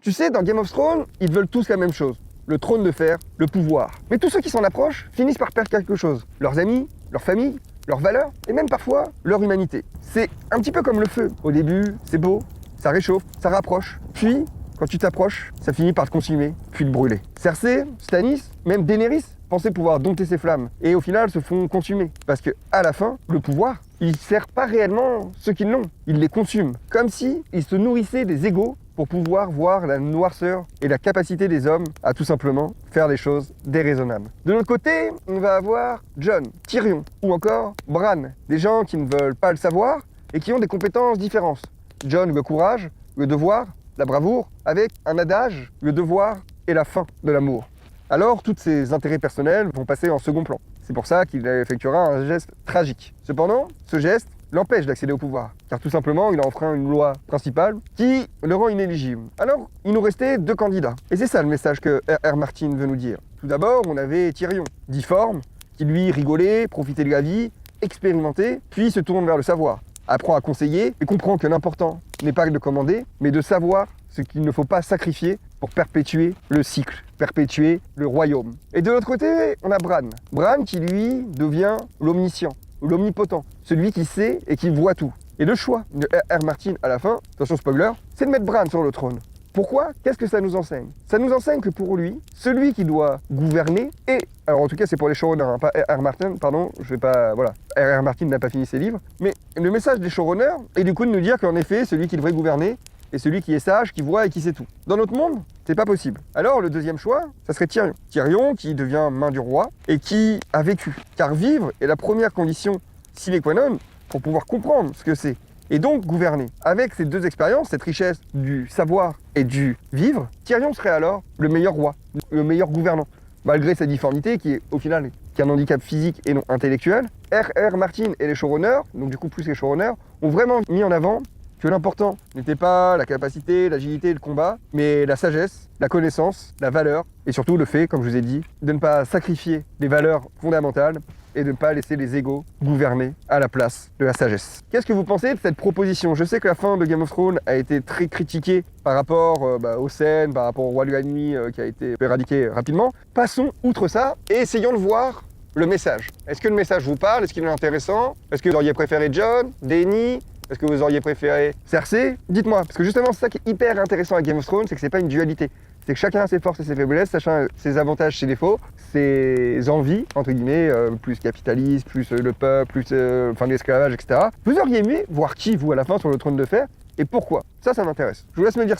Tu sais, dans Game of Thrones, ils veulent tous la même chose. Le trône de fer, le pouvoir. Mais tous ceux qui s'en approchent finissent par perdre quelque chose. Leurs amis, leur famille, leurs valeurs, et même parfois leur humanité. C'est un petit peu comme le feu. Au début, c'est beau, ça réchauffe, ça rapproche. Puis, quand tu t'approches, ça finit par te consumer, puis te brûler. Cersei, Stannis, même Daenerys pensaient pouvoir dompter ces flammes, et au final se font consumer. Parce que, à la fin, le pouvoir, il sert pas réellement ceux qui l'ont, il les consume. Comme si ils se nourrissaient des égos pour pouvoir voir la noirceur et la capacité des hommes à tout simplement faire des choses déraisonnables. De l'autre côté, on va avoir Jon, Tyrion ou encore Bran, des gens qui ne veulent pas le savoir et qui ont des compétences différentes. Jon, le courage, le devoir, la bravoure, avec un adage, le devoir et la fin de l'amour. Alors, tous ses intérêts personnels vont passer en second plan. C'est pour ça qu'il effectuera un geste tragique. Cependant, ce geste l'empêche d'accéder au pouvoir, car tout simplement, il a enfreint une loi principale qui le rend inéligible. Alors, il nous restait 2 candidats. Et c'est ça le message que R.R. Martin veut nous dire. Tout d'abord, on avait Tyrion, difforme, qui lui rigolait, profitait de la vie, expérimentait, puis se tourne vers le savoir, apprend à conseiller et comprend que l'important n'est pas de commander, mais de savoir ce qu'il ne faut pas sacrifier pour perpétuer le cycle, perpétuer le royaume. Et de l'autre côté, on a Bran. Bran qui, lui, devient l'omniscient, l'omnipotent, celui qui sait et qui voit tout. Et le choix de R.R. Martin à la fin, attention spoiler, c'est de mettre Bran sur le trône. Pourquoi? Qu'est-ce que ça nous enseigne? Ça nous enseigne que pour lui, celui qui doit gouverner est... Alors en tout cas c'est pour les showrunners, hein, pas R.R. Martin, pardon, je vais pas... Voilà, R.R. Martin n'a pas fini ses livres. Mais le message des showrunners est du coup de nous dire qu'en effet, celui qui devrait gouverner est celui qui est sage, qui voit et qui sait tout. Dans notre monde, c'est pas possible. Alors le deuxième choix, ça serait Tyrion. Tyrion qui devient main du roi et qui a vécu. Car vivre est la première condition sine qua non pour pouvoir comprendre ce que c'est. Et donc gouverner. Avec ces 2 expériences, cette richesse du savoir et du vivre, Tyrion serait alors le meilleur roi, le meilleur gouvernant. Malgré sa difformité qui est au final qu'un handicap physique et non intellectuel, R.R. Martin et les showrunners, donc du coup plus les showrunners, ont vraiment mis en avant que l'important n'était pas la capacité, l'agilité et le combat, mais la sagesse, la connaissance, la valeur, et surtout le fait, comme je vous ai dit, de ne pas sacrifier les valeurs fondamentales et de ne pas laisser les égos gouverner à la place de la sagesse. Qu'est-ce que vous pensez de cette proposition? Je sais que la fin de Game of Thrones a été très critiquée par rapport aux scènes, par rapport au Roi de la Nuit qui a été éradiqué rapidement. Passons outre ça et essayons de voir le message. Est-ce que le message vous parle? Est-ce qu'il est intéressant? Est-ce que vous auriez préféré Jon, Dany? Est-ce que vous auriez préféré Cersei? Dites-moi, parce que justement c'est ça qui est hyper intéressant avec Game of Thrones, c'est que c'est pas une dualité. C'est que chacun a ses forces et ses faiblesses, chacun a ses avantages, ses défauts, ses envies, entre guillemets, plus capitaliste, plus le peuple, plus fin de l'esclavage, etc. Vous auriez aimé voir qui, vous, à la fin, sur le trône de fer, et pourquoi? Ça m'intéresse. Je vous laisse me dire ça.